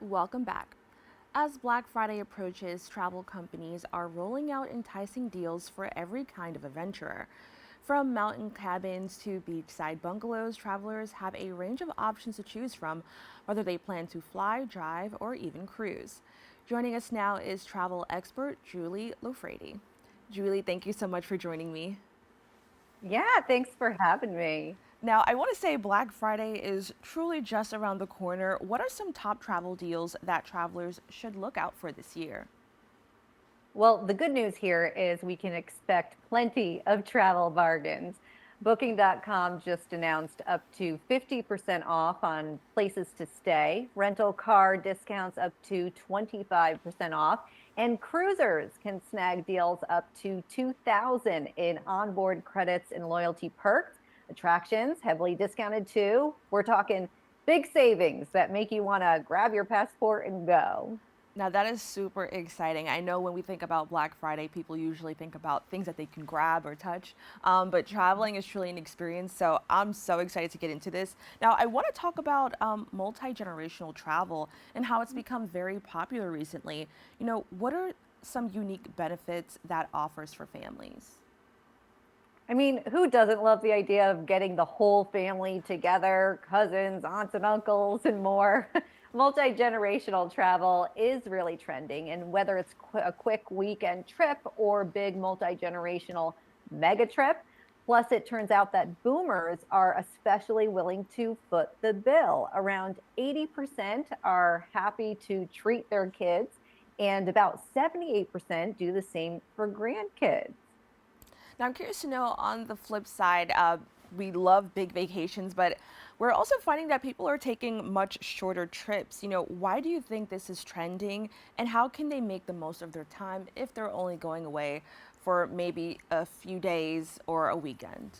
Welcome back. As Black Friday approaches, travel companies are rolling out enticing deals for every kind of adventurer. From mountain cabins to beachside bungalows, travelers have a range of options to choose from, whether they plan to fly, drive, or even cruise. Joining us now is travel expert Julie Loffredi. Julie, thank you so much for joining me. Yeah, thanks for having me. Now, I want to say Black Friday is truly just around the corner. What are some top travel deals that travelers should look out for this year? Well, the good news here is we can expect plenty of travel bargains. Booking.com just announced up to 50% off on places to stay, rental car discounts up to 25% off, and cruisers can snag deals up to 2,000 in onboard credits and loyalty perks. Attractions heavily discounted too. We're talking big savings that make you want to grab your passport and go. Now, that is super exciting. I know when we think about Black Friday, people usually think about things that they can grab or touch, but traveling is truly an experience. So I'm so excited to get into this. Now, I want to talk about multi generational travel and how it's become very popular recently. What are some unique benefits that offers for families? I mean, who doesn't love the idea of getting the whole family together, cousins, aunts and uncles, and more? Multi-generational travel is really trending, and whether it's a quick weekend trip or big multi-generational mega trip, plus it turns out that boomers are especially willing to foot the bill. Around 80% are happy to treat their kids, and about 78% do the same for grandkids. Now, I'm curious to know on the flip side, we love big vacations, but we're also finding that people are taking much shorter trips. Why do you think this is trending, and how can they make the most of their time if they're only going away for maybe a few days or a weekend?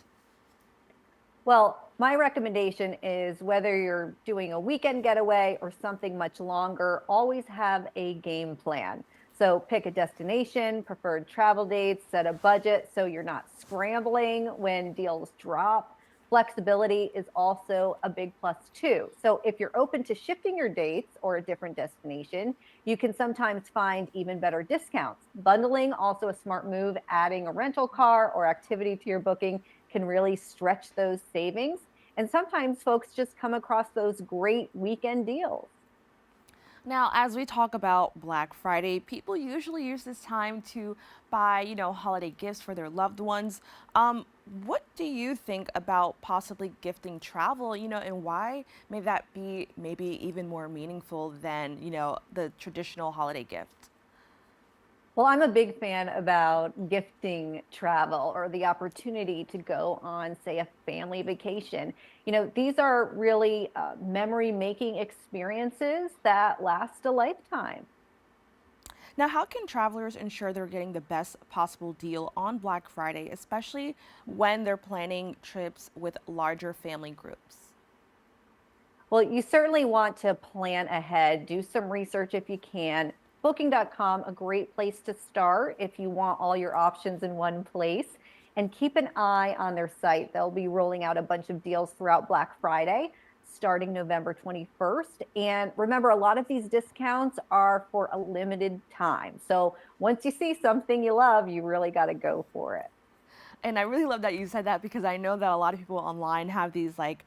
Well, my recommendation is whether you're doing a weekend getaway or something much longer, always have a game plan. So pick a destination, preferred travel dates, set a budget so you're not scrambling when deals drop. Flexibility is also a big plus too. So if you're open to shifting your dates or a different destination, you can sometimes find even better discounts. Bundling also a smart move, adding a rental car or activity to your booking can really stretch those savings. And sometimes folks just come across those great weekend deals. Now, as we talk about Black Friday, people usually use this time to buy, holiday gifts for their loved ones. What do you think about possibly gifting travel, and why may that be maybe even more meaningful than, the traditional holiday gift? Well, I'm a big fan about gifting travel or the opportunity to go on, say, a family vacation. These are really memory making experiences that last a lifetime. Now, how can travelers ensure they're getting the best possible deal on Black Friday, especially when they're planning trips with larger family groups? Well, you certainly want to plan ahead, do some research if you can. Booking.com, a great place to start if you want all your options in one place. And keep an eye on their site. They'll be rolling out a bunch of deals throughout Black Friday, starting November 21st. And remember, a lot of these discounts are for a limited time. So once you see something you love, you really got to go for it. And I really love that you said that because I know that a lot of people online have these like,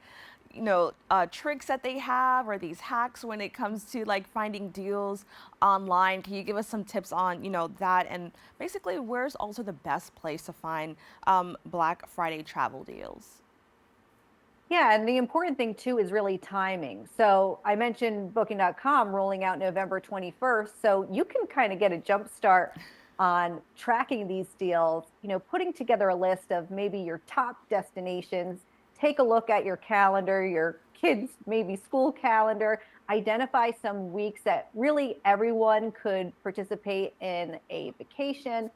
tricks that they have or these hacks when it comes to like finding deals online. Can you give us some tips on, that and basically where's also the best place to find Black Friday travel deals? Yeah, and the important thing too is really timing. So I mentioned booking.com rolling out November 21st. So you can kind of get a jump start on tracking these deals, putting together a list of maybe your top destinations, take a look at your calendar, your kids' maybe school calendar, identify some weeks that really everyone could participate in a vacation,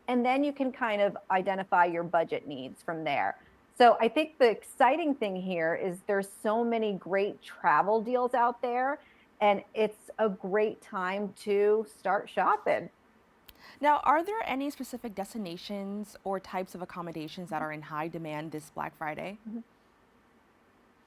and then you can kind of identify your budget needs from there. So I think the exciting thing here is there's so many great travel deals out there, and it's a great time to start shopping. Now, are there any specific destinations or types of accommodations that are in high demand this Black Friday? Mhm.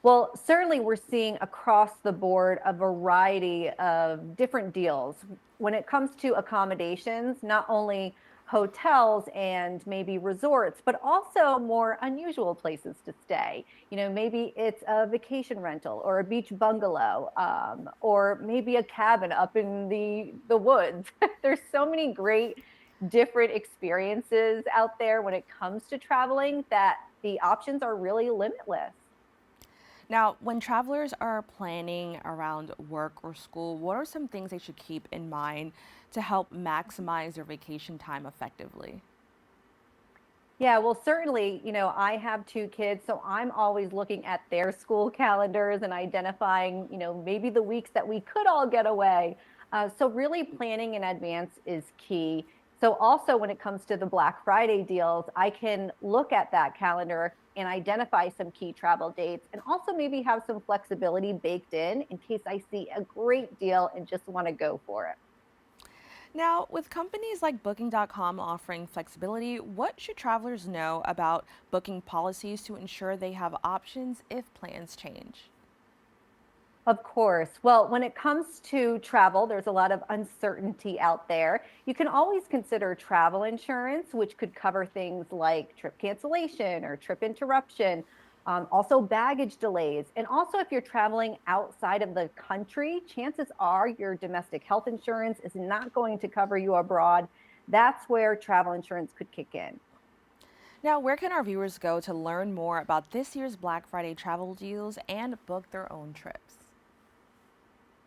Well, certainly we're seeing across the board a variety of different deals. When it comes to accommodations, not only hotels and maybe resorts, but also more unusual places to stay. Maybe it's a vacation rental or a beach bungalow, or maybe a cabin up in the woods. There's so many great different experiences out there when it comes to traveling that the options are really limitless. Now, when travelers are planning around work or school, what are some things they should keep in mind to help maximize their vacation time effectively? Yeah, well, certainly, I have two kids, so I'm always looking at their school calendars and identifying, maybe the weeks that we could all get away. So, really planning in advance is key. So, also when it comes to the Black Friday deals, I can look at that calendar and identify some key travel dates and also maybe have some flexibility baked in case I see a great deal and just want to go for it. Now, with companies like Booking.com offering flexibility, what should travelers know about booking policies to ensure they have options if plans change? Of course. Well, when it comes to travel, there's a lot of uncertainty out there. You can always consider travel insurance, which could cover things like trip cancellation or trip interruption, also baggage delays. And also, if you're traveling outside of the country, chances are your domestic health insurance is not going to cover you abroad. That's where travel insurance could kick in. Now, where can our viewers go to learn more about this year's Black Friday travel deals and book their own trips?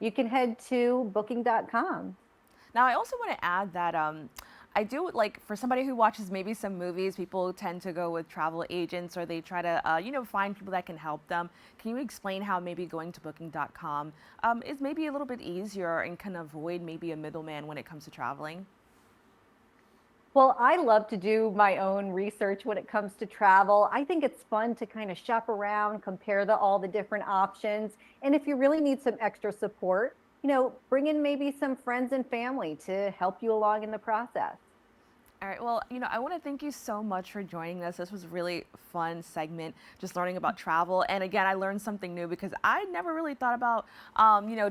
You can head to booking.com. Now, I also want to add that I do like for somebody who watches maybe some movies, people tend to go with travel agents or they try to, find people that can help them. Can you explain how maybe going to booking.com is maybe a little bit easier and can avoid maybe a middleman when it comes to traveling? Well, I love to do my own research when it comes to travel. I think it's fun to kind of shop around, compare all the different options. And if you really need some extra support, bring in maybe some friends and family to help you along in the process. All right. Well, I want to thank you so much for joining us. This was a really fun segment, just learning about travel. And again, I learned something new because I never really thought about,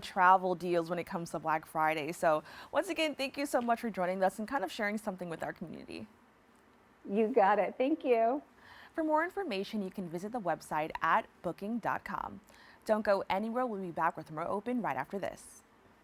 travel deals when it comes to Black Friday. So once again, thank you so much for joining us and kind of sharing something with our community. You got it. Thank you. For more information, you can visit the website at booking.com. Don't go anywhere. We'll be back with more open right after this.